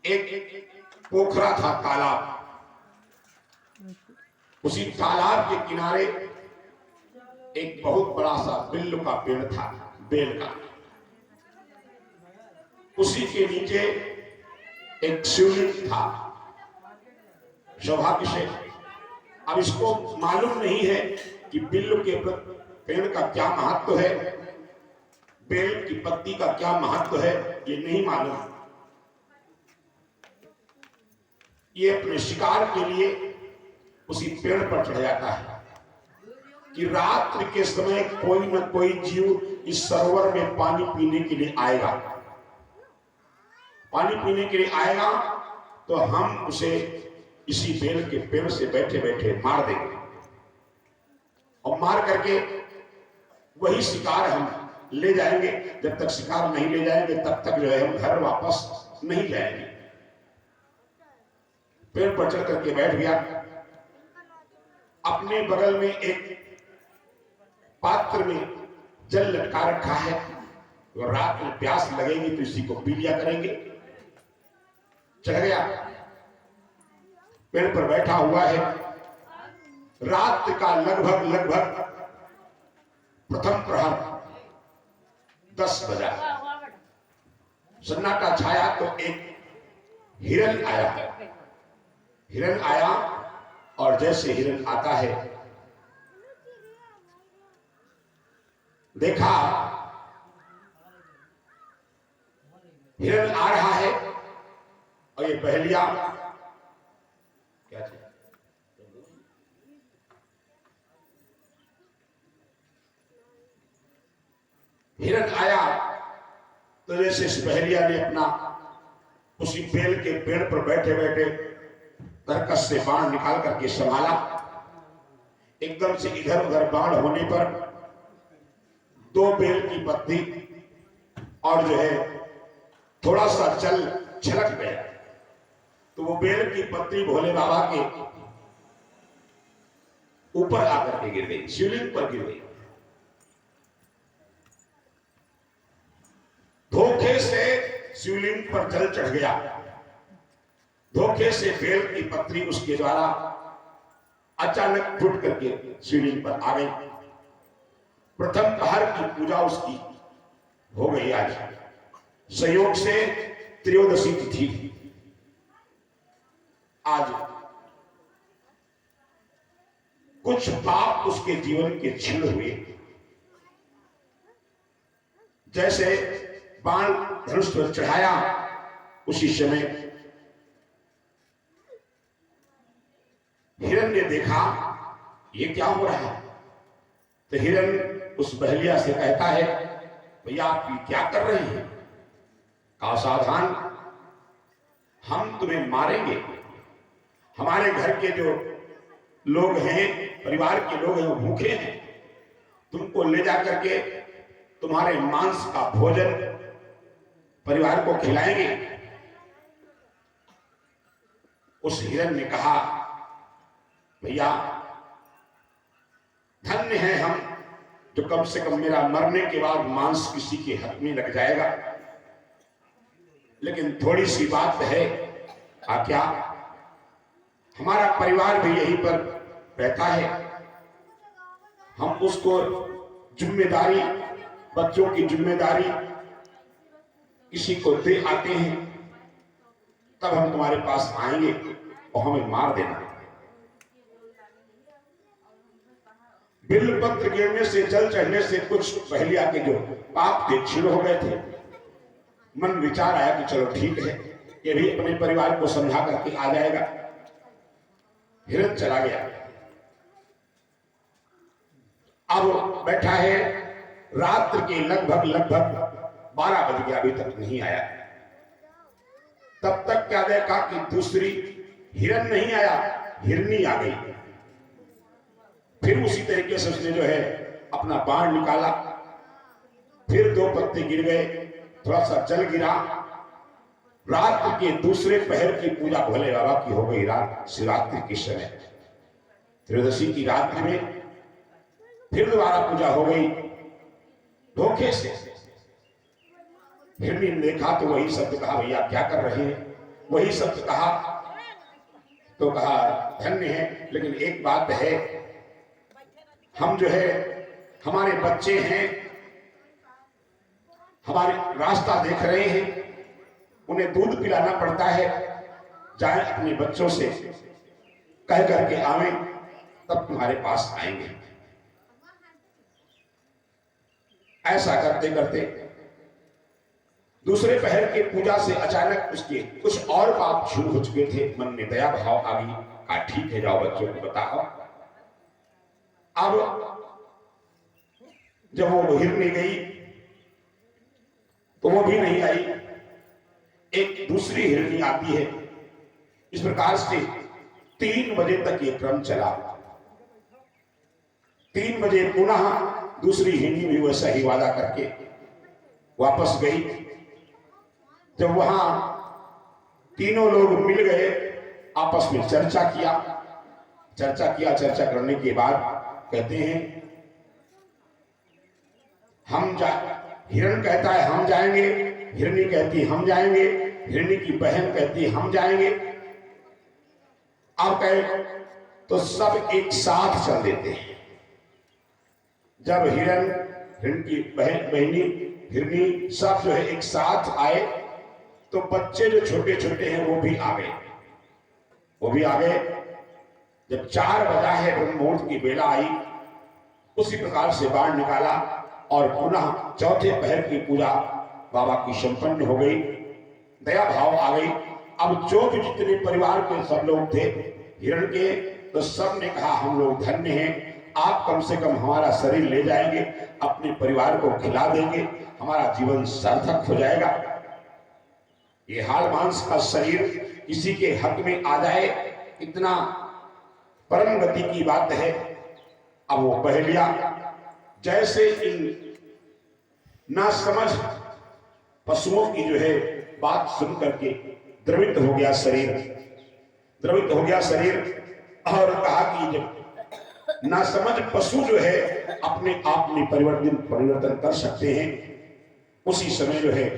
एक पोखरा था, तालाब। उसी तालाब के किनारे एक बहुत बड़ा सा बिल्व का पेड़ था, बेल का। उसी के नीचे एक शिवलिंग था। सौभाग्य से अब इसको मालूम नहीं है कि बिल्व के पेड़ का क्या महत्व है, बेल की पत्ती का क्या महत्व है, ये नहीं मालूम। ये अपने शिकार के लिए उसी पेड़ पर चढ़ जाता है कि रात्रि के समय कोई न कोई जीव इस सरोवर में पानी पीने के लिए आएगा। पानी पीने के लिए आएगा तो हम उसे इसी बेल के पेड़ से बैठे बैठे मार देंगे, और मार करके वही शिकार हम ले जाएंगे। जब तक शिकार नहीं ले जाएंगे तब तक जो है हम घर वापस नहीं जाएंगे। पेड़ पर चढ़ करके बैठ गया। अपने बगल में एक पात्र में जल लटका रखा है, और रात में प्यास लगेगी तो इसी को पी लिया करेंगे। चढ़ गया, पेड़ पर बैठा हुआ है। रात का लगभग प्रथम प्रहर 10 बजा। सन्नाटा छाया तो एक हिरन आया। हिरन आया और जैसे हिरन आता है, देखा हिरन आ रहा है और ये पहेलिया क्या थी? हिरन आया तो जैसे इस पहेलिया ने अपना उसी बेल के पेड़ पर बैठे बैठे तरकस से बाण निकाल करके संभाला। एकदम से इधर उधर बाण होने पर 2 बेल की पत्ती और जो है थोड़ा सा जल छलक गया, तो वो बेल की पत्ती भोले बाबा के ऊपर आकर के गिर गई, शिवलिंग पर गिर गई। धोखे से शिवलिंग पर जल चढ़ गया। धोखे से बेल की पत्री उसके द्वारा अचानक फूट करके शिवलिंग पर आ गई। प्रथम प्रहर की पूजा उसकी हो गई। आज संयोग से त्रयोदशी तिथि। आज कुछ पाप उसके जीवन के क्षीण हुए। जैसे बाण धनुष पर चढ़ाया, उसी समय हिरन ने देखा ये क्या हो रहा है। तो हिरन उस बहलिया से कहता है, भैया आप ये क्या कर रहे हैं? कहा सावधान, हम तुम्हें मारेंगे। हमारे घर के जो लोग हैं, परिवार के लोग हैं, वो भूखे हैं। तुमको ले जा करके तुम्हारे मांस का भोजन परिवार को खिलाएंगे। उस हिरन ने कहा, भैया धन्य है हम, जो कम से कम मेरा मरने के बाद मांस किसी के हक में लग जाएगा। लेकिन थोड़ी सी बात है, क्या हमारा परिवार भी यहीं पर रहता है। हम उसको जिम्मेदारी, बच्चों की जिम्मेदारी किसी को दे आते हैं, तब हम तुम्हारे पास आएंगे और हमें मार देना। बिल्वपत्र गिरने से, जल चढ़ने से कुछ पहलिया के जो पाप थे क्षीण हो गए थे। मन विचार आया कि चलो ठीक है, ये भी अपने परिवार को समझा करके आ जाएगा। हिरन चला गया। अब बैठा है, रात्र के लगभग 12 बज गया, अभी तक नहीं आया। तब तक क्या देखा कि दूसरी हिरन नहीं आया, हिरनी आ गई। फिर उसी तरीके से उसने जो है अपना बाण निकाला। फिर 2 पत्ते गिर गए, थोड़ा सा जल गिरा। रात के दूसरे पहर की पूजा भोले बाबा की हो गई। रात शिवरात्रि के समय, त्रयोदशी की रात्रि में फिर दोबारा पूजा हो गई। धोखे से हिरनी ने देखा तो वही शब्द कहा, भैया क्या कर रहे हैं? वही शब्द कहा तो कहा धन्य है, लेकिन एक बात है, हम जो है हमारे बच्चे हैं, हमारे रास्ता देख रहे हैं, उन्हें दूध पिलाना पड़ता है, चाहे अपने बच्चों से कह करके आवे तब तुम्हारे पास आएंगे। ऐसा करते करते दूसरे पहर के पूजा से अचानक उसके कुछ और पाप शुरू हो चुके थे। मन में दया भाव आ गई, कहा ठीक है, जाओ बच्चों को बताओ। अब जब वो हिरनी गई तो वो भी नहीं आई, एक दूसरी हिरनी आती है। इस प्रकार से 3 बजे तक ये क्रम चला। 3 बजे पुनः दूसरी हिरनी भी वैसा ही वादा करके वापस गई। जब वहां तीनों लोग मिल गए, आपस में चर्चा किया। चर्चा करने के बाद कहते हैं हिरण कहता है हम जाएंगे, हिरनी कहती हम जाएंगे, हिरनी की बहन कहती हम जाएंगे। आप कहे तो सब एक साथ चल देते हैं। जब हिरण की बहनी हिरनी सब जो है एक साथ आए तो बच्चे जो छोटे छोटे हैं वो भी आ गए। जब 4 बजा है ब्रह्म मुहूर्त की बेला आई, उसी प्रकार से बाण निकाला और पुनः चौथे पहर की पूजा बाबा की संपन्न हो गई। दया भाव आ गई। अब जो भी जितने परिवार के सब लोग थे हिरण के, तो सब ने कहा हम लोग धन्य हैं, आप कम से कम हमारा शरीर ले जाएंगे, अपने परिवार को खिला देंगे, हमारा जीवन सार्थक हो जाएगा। ये हाल मांस का शरीर किसी के हक में आ जाए, इतना परम गति की बात है। अब वो बह लिया। जैसे इन नासमझ पशुओं की जो है बात सुन करके द्रवित हो गया शरीर और कहा कि जब नासमझ पशु जो है अपने आप में परिवर्तन कर सकते हैं, उसी समय जो है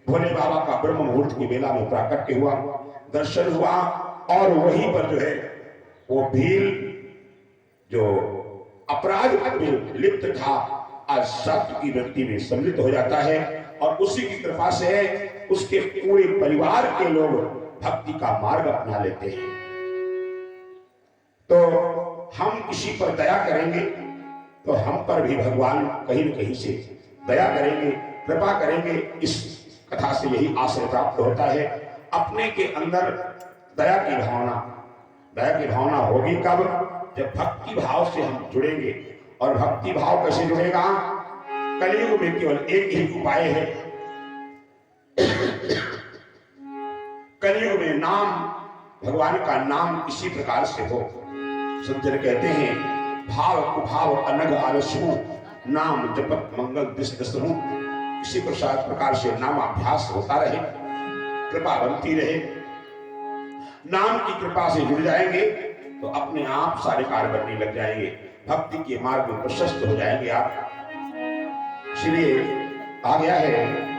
भोले बाबा का ब्रह्म मुहूर्त की बेला में प्राकट्य हुआ, दर्शन हुआ और वहीं पर जो है वो भील जो अपराध में लिप्त था आज सत्य की वृत्ति में सम्मिलित हो जाता है और उसी की कृपा से उसके पूरे परिवार के लोग भक्ति का मार्ग अपना लेते हैं। तो हम किसी पर दया करेंगे तो हम पर भी भगवान कहीं न कहीं से दया करेंगे, कृपा करेंगे। इस कथा से यही आश्रय प्राप्त होता है। अपने के अंदर दया की भावना होगी कब? जब भक्ति भाव से हम जुड़ेंगे। और भक्ति भाव कैसे जुड़ेगा? कलयुग में केवल एक ही उपाय है। कलयुग में नाम, भगवान का नाम इसी प्रकार से हो। संजन कहते हैं भाव कुभाव अनग आलस्यु, नाम जपत मंगल दिश दसनु। इसी प्रकार से नामाभ्यास होता रहे, कृपा बनती रहे। नाम की कृपा से जुड़ जाएंगे तो अपने आप सारे कार्य बनने लग जाएंगे, भक्ति के मार्ग में प्रशस्त हो जाएंगे आप। इसलिए आ गया है